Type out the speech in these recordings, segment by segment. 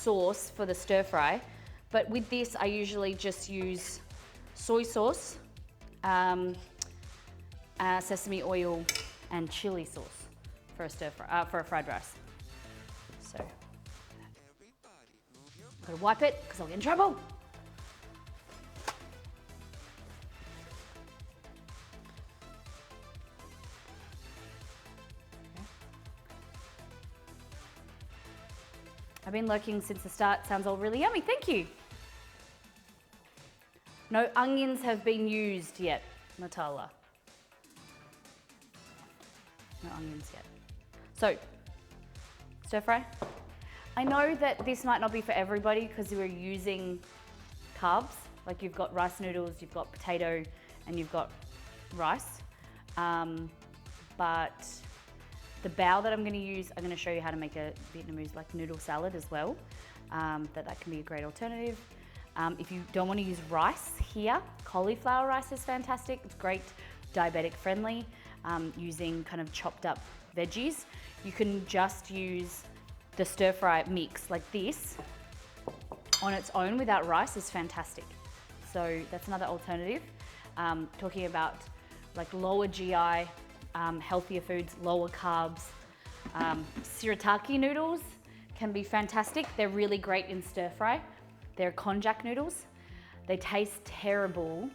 sauce for the stir fry, but with this I usually just use soy sauce, sesame oil, and chili sauce for a stir fry, for a fried rice. So, gotta wipe it because I'll get in trouble. I've been lurking since the start. Sounds all really yummy. Thank you. No onions have been used yet, Natala. No onions yet. So, stir fry. I know that this might not be for everybody because we're using carbs. Like you've got rice noodles, you've got potato, and you've got rice. But the bao that I'm going to use, I'm going to show you how to make a Vietnamese like noodle salad as well. That can be a great alternative. If you don't want to use rice here, cauliflower rice is fantastic. It's great, diabetic friendly, using kind of chopped up veggies. You can just use the stir fry mix like this on its own without rice is fantastic. So that's another alternative. Talking about like lower GI, healthier foods, lower carbs. Shirataki noodles can be fantastic. They're really great in stir fry. They're konjac noodles. They taste terrible,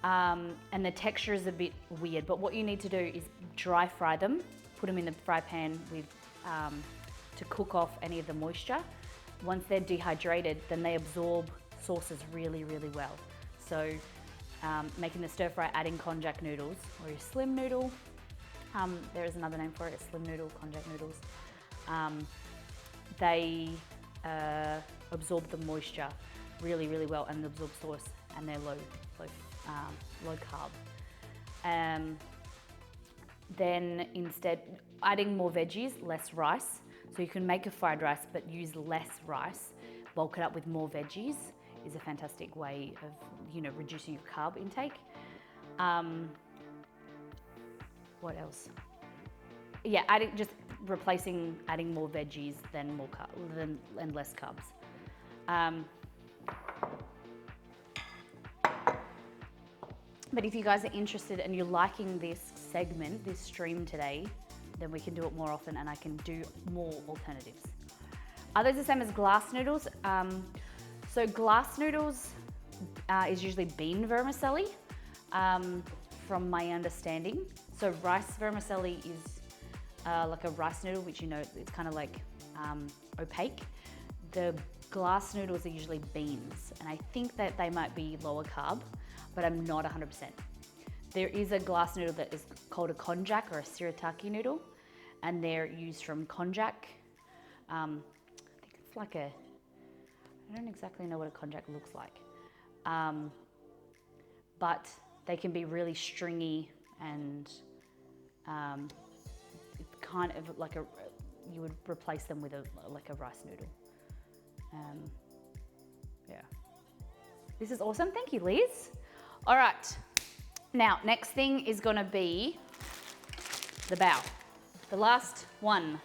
and the texture is a bit weird, but what you need to do is dry fry them, put them in the fry pan with, to cook off any of the moisture. Once they're dehydrated, then they absorb sauces really, really well. So making the stir fry, adding konjac noodles or your slim noodle. There is another name for it, slim noodle, konjac noodles. They absorb the moisture really, really well and absorb sauce, and they're low carb. Then instead, adding more veggies, less rice. So you can make a fried rice, but use less rice, bulk it up with more veggies is a fantastic way of, reducing your carb intake. What else? Yeah, adding more veggies than and less carbs. But if you guys are interested and you're liking this segment, this stream today, then we can do it more often and I can do more alternatives. Are those the same as glass noodles? So glass noodles is usually bean vermicelli, from my understanding. So rice vermicelli is like a rice noodle, which it's kind of like opaque. The glass noodles are usually beans, and I think that they might be lower carb, but I'm not 100%. There is a glass noodle that is called a konjac or a shirataki noodle, and they're used from konjac. I think it's like I don't exactly know what a konjac looks like, but they can be really stringy and kind of like you would replace them with a rice noodle. Yeah. This is awesome. Thank you, Liz. All right. Now, next thing is going to be the bao. The last one,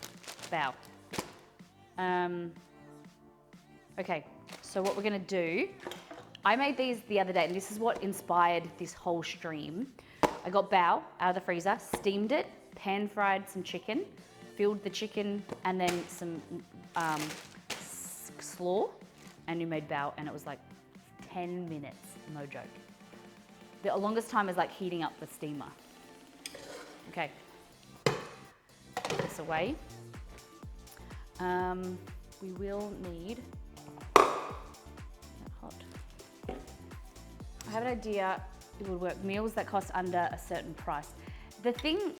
bao. Okay, so what we're going to do, I made these the other day, and this is what inspired this whole stream. I got bao out of the freezer, steamed it, pan-fried some chicken, filled the chicken, and then some slaw, and you made bao, and it was like 10 minutes, no joke. The longest time is like heating up the steamer. Okay, put this away. We will need hot. I have an idea it would work. Meals that cost under a certain price. The thing